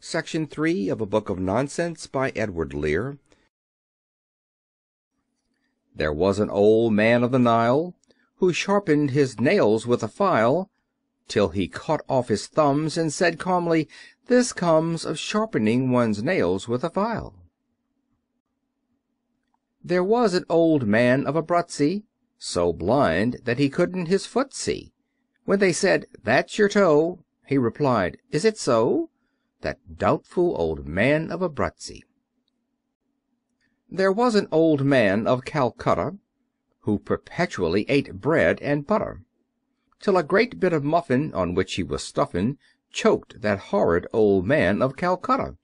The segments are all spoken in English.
Section 3 of a Book of Nonsense by Edward Lear. There was an old man of the Nile, who sharpened his nails with a file, till he cut off his thumbs, and said calmly, "This comes of sharpening one's nails with a file." There was an old man of Abruzzi, so blind that he couldn't his foot see. When they said, "That's your toe," he replied, "Is it so?" That doubtful old man of Abruzzi. There was an old man of Calcutta, who perpetually ate bread and butter, till a great bit of muffin, on which he was stuffin', choked that horrid old man of Calcutta.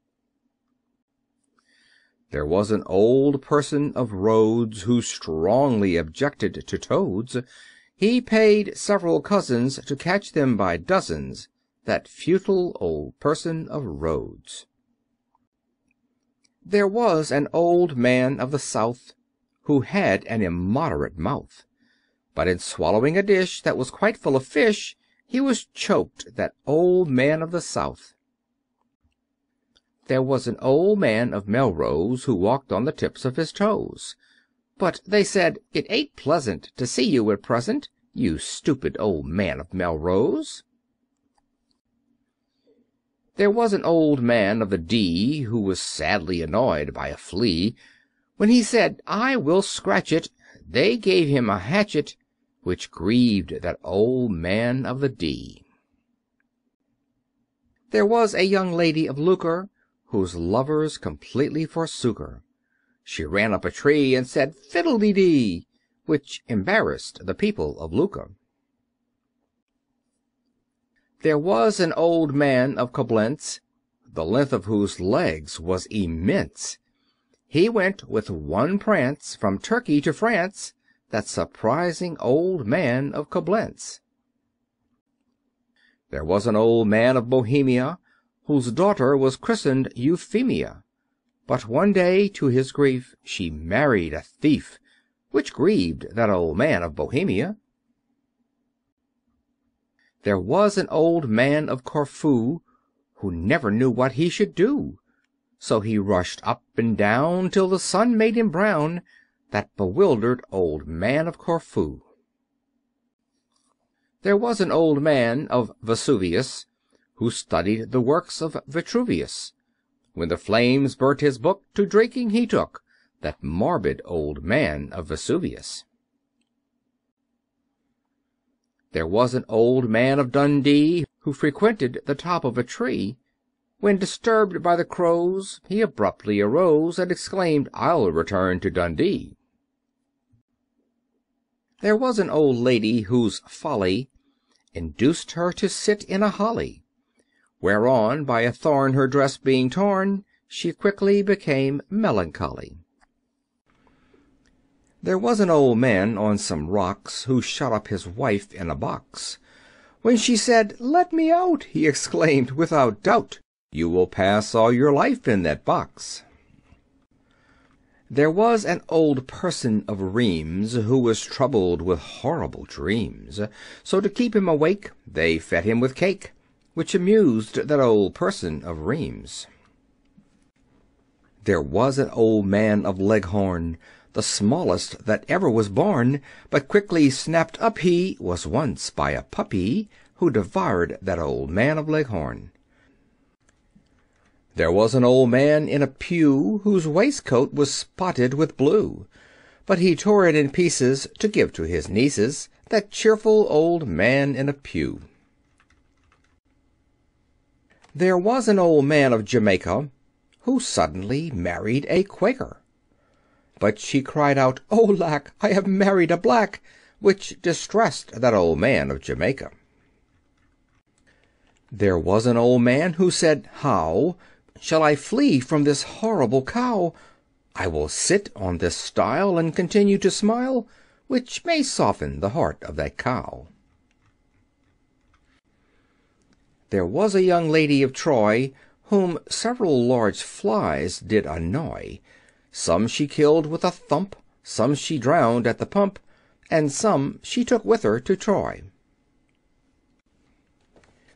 There was an old person of Rhodes, who strongly objected to toads. He paid several cousins to catch them by dozens, that futile old person of Rhodes. There was an old man of the South, who had an immoderate mouth, but in swallowing a dish that was quite full of fish, he was choked, that old man of the South. There was an old man of Melrose, who walked on the tips of his toes, but they said, "It ain't pleasant to see you at present, you stupid old man of Melrose." There was an old man of the Dee, who was sadly annoyed by a flea. When he said, "I will scratch it," they gave him a hatchet, which grieved that old man of the Dee. There was a young lady of Lucre, whose lovers completely forsook her. She ran up a tree and said, "Fiddle-dee-dee," which embarrassed the people of Lucre. There was an old man of Coblentz, the length of whose legs was immense. He went with one prance from Turkey to France, that surprising old man of Coblentz. There was an old man of Bohemia, whose daughter was christened Euphemia, but one day, to his grief, she married a thief, which grieved that old man of Bohemia. There was an old man of Corfu, who never knew what he should do, so he rushed up and down till the sun made him brown, that bewildered old man of Corfu. There was an old man of Vesuvius, who studied the works of Vitruvius. When the flames burnt his book, to drinking he took, that morbid old man of Vesuvius. There was an old man of Dundee, who frequented the top of a tree. When disturbed by the crows, he abruptly arose, and exclaimed, "I'll return to Dundee." There was an old lady whose folly induced her to sit in a holly, whereon, by a thorn her dress being torn, she quickly became melancholy. There was an old man on some rocks, who shut up his wife in a box. When she said, "Let me out," he exclaimed, "Without doubt you will pass all your life in that box." There was an old person of Rheims, who was troubled with horrible dreams. So to keep him awake, they fed him with cake, which amused that old person of Rheims. There was an old man of Leghorn, the smallest that ever was born, but quickly snapped up he was once by a puppy, who devoured that old man of Leghorn. There was an old man in a pew, whose waistcoat was spotted with blue, but he tore it in pieces to give to his nieces, that cheerful old man in a pew. There was an old man of Jamaica, who suddenly married a Quaker. But she cried out, "Oh, lack, I have married a black," which distressed that old man of Jamaica. There was an old man who said, "How shall I flee from this horrible cow? I will sit on this stile and continue to smile, which may soften the heart of that cow." There was a young lady of Troy, whom several large flies did annoy. Some she killed with a thump, some she drowned at the pump, and some she took with her to Troy.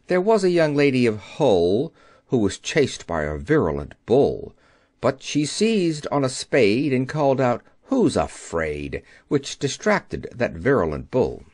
There was a young lady of Hull, who was chased by a virulent Bull. But she seized on a spade, and called out, "Who's afraid?" which distracted that virulent Bull.